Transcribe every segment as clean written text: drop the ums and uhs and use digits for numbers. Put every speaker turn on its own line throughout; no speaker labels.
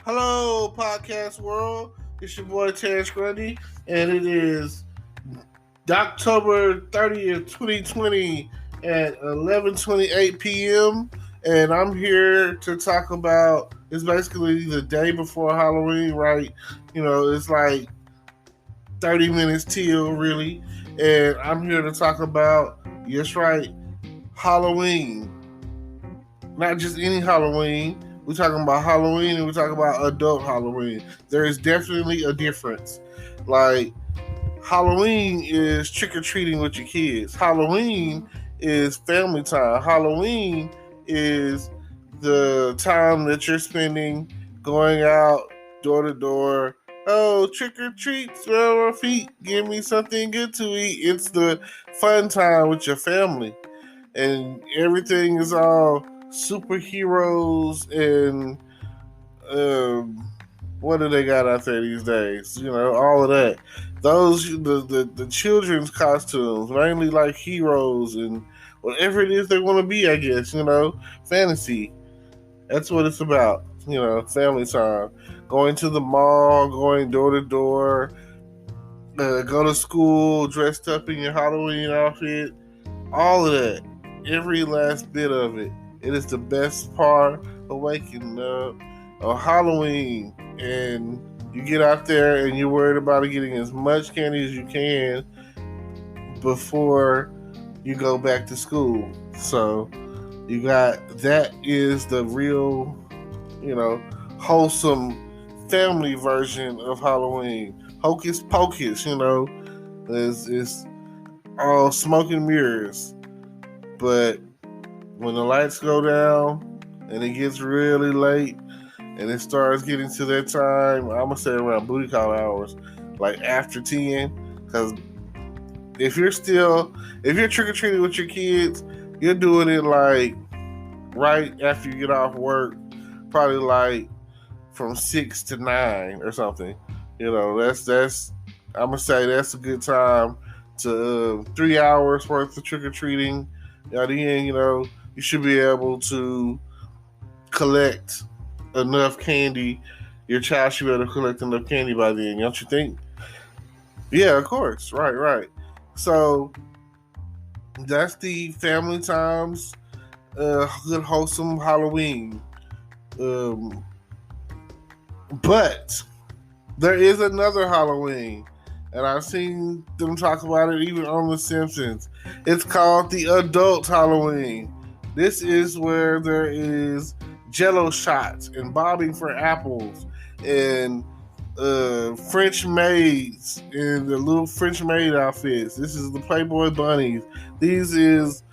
Hello, podcast world. It's your boy Terrence Grundy, and it is October 30th, 2020 at 11:28 p.m. And I'm here to talk about. It's basically the day before Halloween, right? It's like 30 minutes till, really. And I'm here to talk about, yes, right, Halloween. Not just any Halloween. We're talking about Halloween and we're talking about adult Halloween. There is definitely a difference. Like, Halloween is trick or treating with your kids. Halloween is family time. Halloween is the time that you're spending going out door to door. Oh, trick or treat, smell my feet, give me something good to eat. It's the fun time with your family. And everything is all superheroes and what do they got out there these days? All of that. Those the children's costumes, mainly like heroes and whatever it is they want to be. I guess fantasy. That's what it's about. Family time, going to the mall, going door to door, go to school dressed up in your Halloween outfit. All of that, every last bit of it. It is the best part of waking up on Halloween, and you get out there and you're worried about getting as much candy as you can before you go back to school. So you got that is the real, wholesome family version of Halloween. Hocus pocus, is all smoke and mirrors. But when the lights go down and it gets really late and it starts getting to that time, I'm going to say around booty call hours, like after 10, because if you're trick-or-treating with your kids, you're doing it like right after you get off work, probably like from 6 to 9 or something. That's I'm going to say that's a good time to 3 hours worth of trick-or-treating. At the end, you should be able to collect enough candy. Your child should be able to collect enough candy by then, don't you think? Yeah, of course. Right. So that's the family times, good wholesome Halloween. But there is another Halloween, and I've seen them talk about it even on The Simpsons. It's called the adult Halloween. This is where there is Jello shots and bobbing for apples and French maids in the little French maid outfits. This is the Playboy bunnies. These is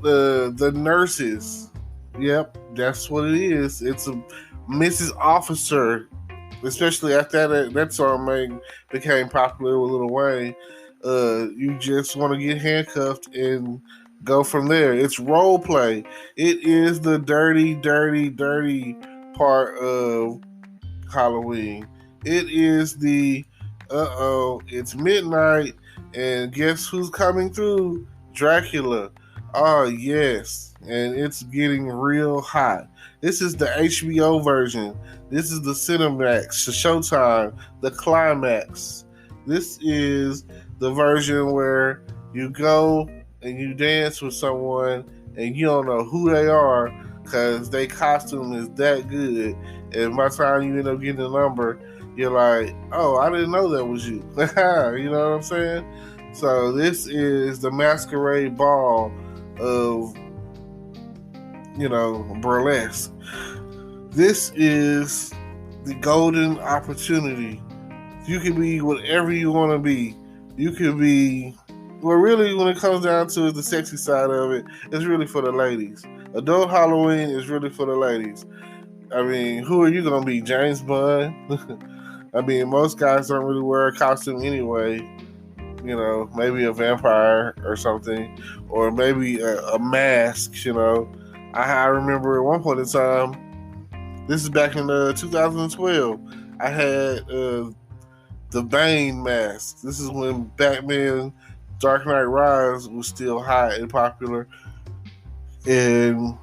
the nurses. Yep, that's what it is. It's a Mrs. Officer. Especially after that song became popular with Lil Wayne. You just want to get handcuffed and go from there. It's role play. It is the dirty part of Halloween. It is the it's midnight and guess who's coming through? Dracula. Oh yes, and it's getting real hot. This is the HBO version. This is the Cinemax, the Showtime, the Climax. This is the version where you go and you dance with someone and you don't know who they are because their costume is that good. And by the time you end up getting a number, you're like, oh, I didn't know that was you. You know what I'm saying? So this is the masquerade ball of, burlesque. This is the golden opportunity. You can be whatever you want to be. You can be, well, really, when it comes down to the sexy side of it, it's really for the ladies. Adult Halloween is really for the ladies. I mean, who are you going to be? James Bond? I mean, most guys don't really wear a costume anyway. Maybe a vampire or something. Or maybe a mask, I remember at one point in time, this is back in 2012, I had the Bane mask. This is when Batman Dark Knight Rise was still hot and popular. And,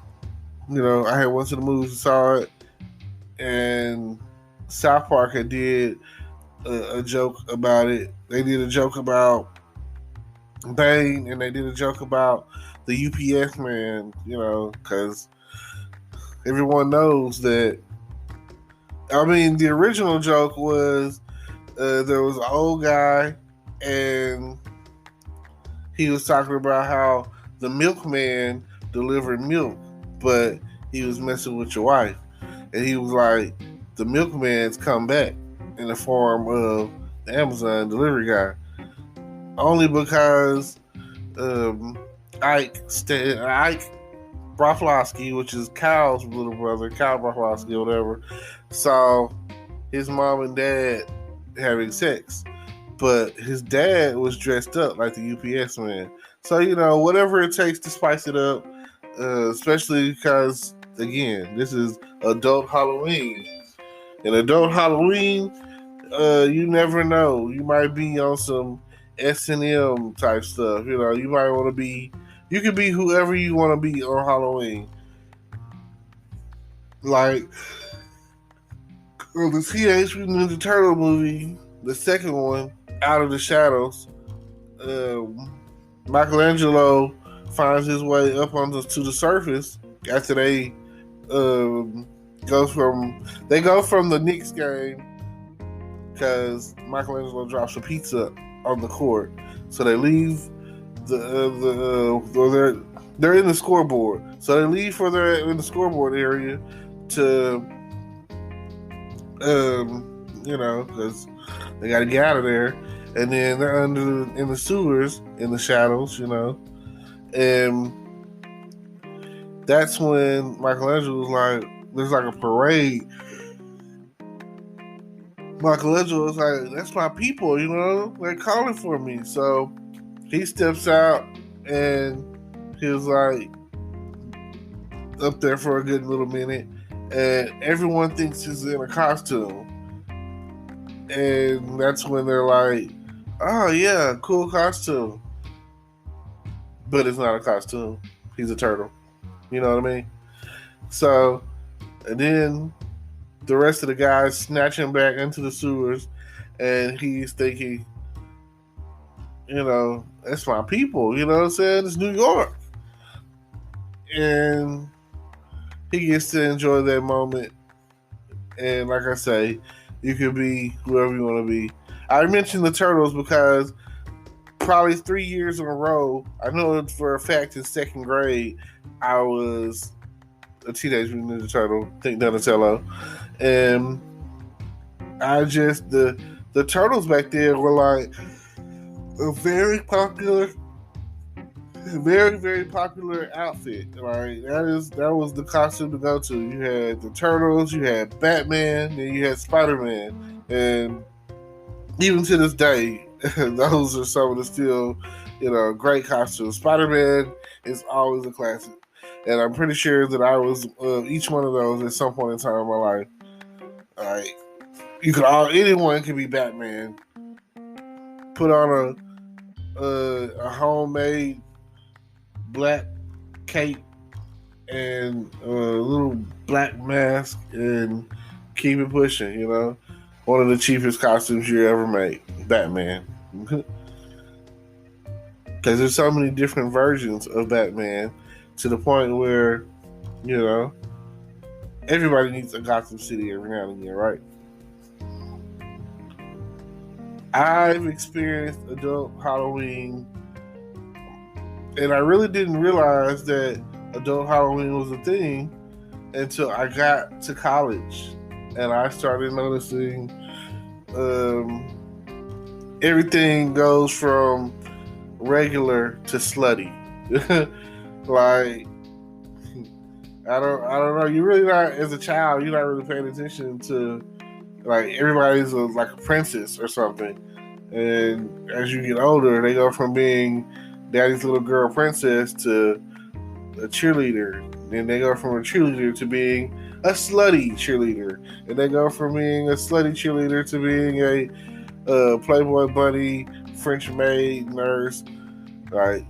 I had went to the movies and saw it. And South Park had did a joke about it. They did a joke about Bane, and they did a joke about the UPS man, because everyone knows that. I mean, the original joke was there was an old guy, and he was talking about how the milkman delivered milk, but he was messing with your wife. And he was like, the milkman's come back in the form of the Amazon delivery guy. Only because Ike Broflovski, which is Kyle's little brother, Kyle Broflovski or whatever, saw his mom and dad having sex. But his dad was dressed up like the UPS man. So, whatever it takes to spice it up, especially because, again, this is adult Halloween. And adult Halloween, you never know. You might be on some S&M type stuff. You might want to be, you can be whoever you want to be on Halloween. Like, the Teenage Mutant Ninja Turtle movie, the second one, Out of the Shadows, Michelangelo finds his way up to the surface after they go from the Knicks game because Michelangelo drops a pizza on the court, so they leave they're in the scoreboard, so they leave for they're in the scoreboard area to because they got to get out of there, and then they're in the sewers in the shadows, and that's when Michelangelo was like, there's like a parade. Michelangelo was like, that's my people, they're calling for me. So he steps out, and he was like up there for a good little minute, and everyone thinks he's in a costume. And that's when they're like, oh yeah, cool costume. But it's not a costume. He's a turtle. You know what I mean? So, and then the rest of the guys snatch him back into the sewers, and he's thinking, that's my people. You know what I'm saying? It's New York. And he gets to enjoy that moment. And like I say, you can be whoever you want to be. I mentioned the Turtles because probably 3 years in a row, I know for a fact in second grade, I was a Teenage Mutant Ninja Turtle, think Donatello. And the Turtles back there were like a very popular, very, very popular outfit. Like that was the costume to go to. You had the Turtles, you had Batman, then you had Spider-Man, and even to this day, those are some of the still, great costumes. Spider-Man is always a classic, and I'm pretty sure that I was each one of those at some point in time in my life. Like, anyone can be Batman. Put on a homemade black cape and a little black mask and keep it pushing, One of the cheapest costumes you ever made, Batman. Because there's so many different versions of Batman to the point where, everybody needs a Gotham City every now and again, right? I've experienced adult Halloween, and I really didn't realize that adult Halloween was a thing until I got to college, and I started noticing everything goes from regular to slutty. Like, I don't know. You're really not, as a child, you're not really paying attention to, like, everybody's like a princess or something. And as you get older, they go from being daddy's little girl princess to a cheerleader. And they go from a cheerleader to being a slutty cheerleader. And they go from being a slutty cheerleader to being a Playboy bunny, French maid, nurse. Like,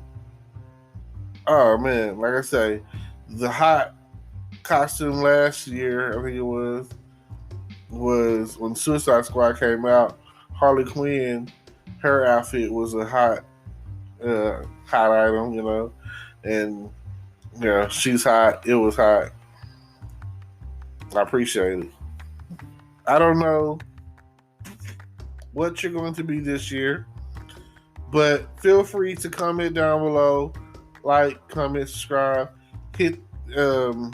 oh man, like I say, the hot costume last year, I think it was was when Suicide Squad came out. Harley Quinn, her outfit was a hot item, and she's hot. It was hot. I appreciate it. I don't know what you're going to be this year, but feel free to comment down below, like, comment, subscribe, hit. Go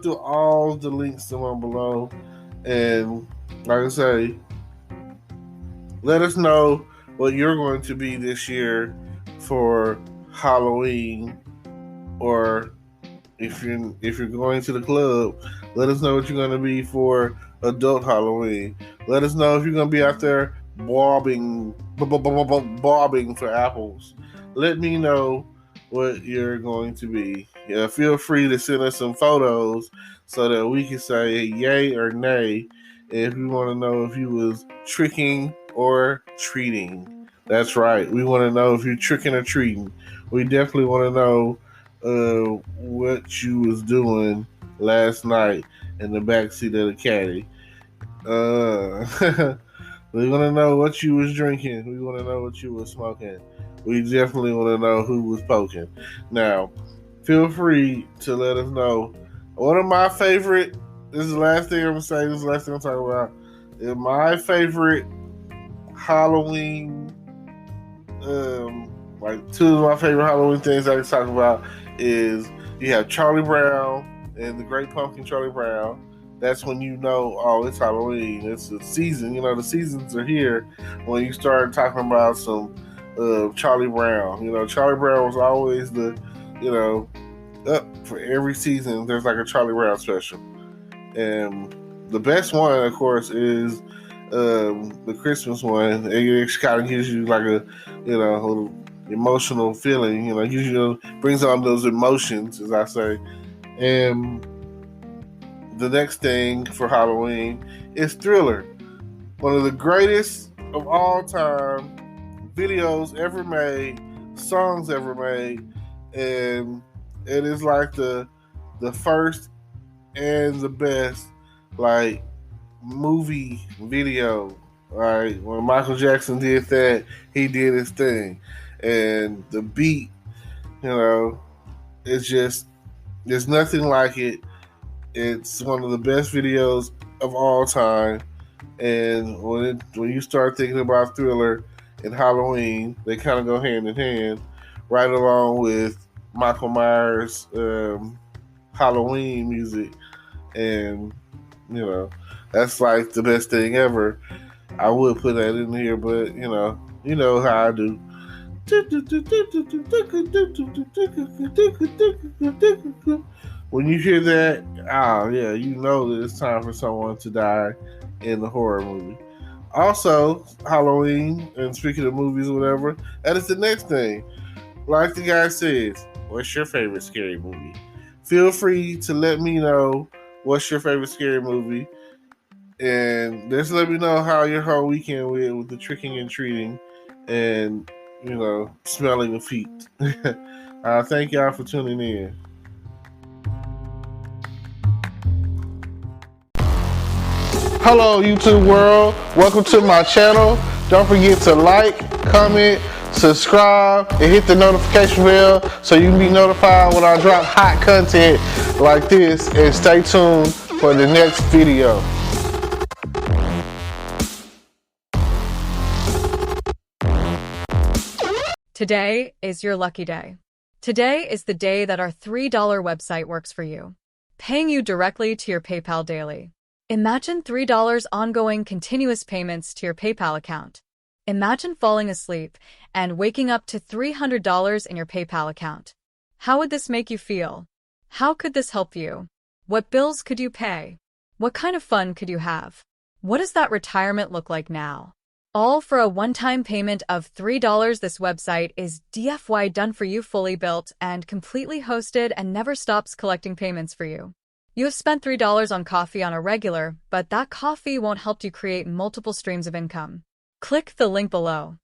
through all the links down below, and like I say, let us know what you're going to be this year for Halloween, or if you're going to the club, let us know what you're going to be for adult Halloween. Let us know if you're going to be out there bobbing for apples. Let me know what you're going to be. Feel free to send us some photos so that we can say yay or nay if we want to know if you was tricking or treating. That's right. We want to know if you're tricking or treating. We definitely want to know what you was doing last night in the backseat of the caddy. We want to know what you was drinking. We want to know what you was smoking. We definitely want to know who was poking. Now, feel free to let us know. One of my favorite, this is the last thing I'm going to say, this is the last thing I'm talking about, is my favorite Halloween, two of my favorite Halloween things I can talk about is you have Charlie Brown and the Great Pumpkin Charlie Brown. That's when you know, oh, it's Halloween. It's the season. The seasons are here when you start talking about some Charlie Brown. Charlie Brown was always the, up for every season. There's like a Charlie Brown special. And the best one, of course, is the Christmas one. It kind of gives you like a little emotional feeling. Brings on those emotions, as I say. And the next thing for Halloween is Thriller, one of the greatest of all time videos ever made, songs ever made, and it is like the first and the best movie video. Right, when Michael Jackson did that, he did his thing, and the beat, it's just there's nothing like it. It's one of the best videos of all time, and when you start thinking about Thriller and Halloween, they kind of go hand in hand, right along with Michael Myers' Halloween music, and that's like the best thing ever. I would put that in here, but you know how I do. When you hear that, you know that it's time for someone to die in the horror movie. Also, Halloween, and speaking of movies or whatever, that is the next thing. Like the guy says, what's your favorite scary movie? Feel free to let me know what's your favorite scary movie. And just let me know how your whole weekend went with the tricking and treating and, smelling of feet. Thank y'all for tuning in. Hello, YouTube world. Welcome to my channel. Don't forget to like, comment, subscribe, and hit the notification bell so you can be notified when I drop hot content like this. And stay tuned for the next video.
Today is your lucky day. Today is the day that our $3 website works for you, paying you directly to your PayPal daily. Imagine $3 ongoing continuous payments to your PayPal account. Imagine falling asleep and waking up to $300 in your PayPal account. How would this make you feel? How could this help you? What bills could you pay? What kind of fun could you have? What does that retirement look like now? All for a one-time payment of $3. This website is DFY done for you, fully built and completely hosted, and never stops collecting payments for you. You have spent $3 on coffee on a regular, but that coffee won't help you create multiple streams of income. Click the link below.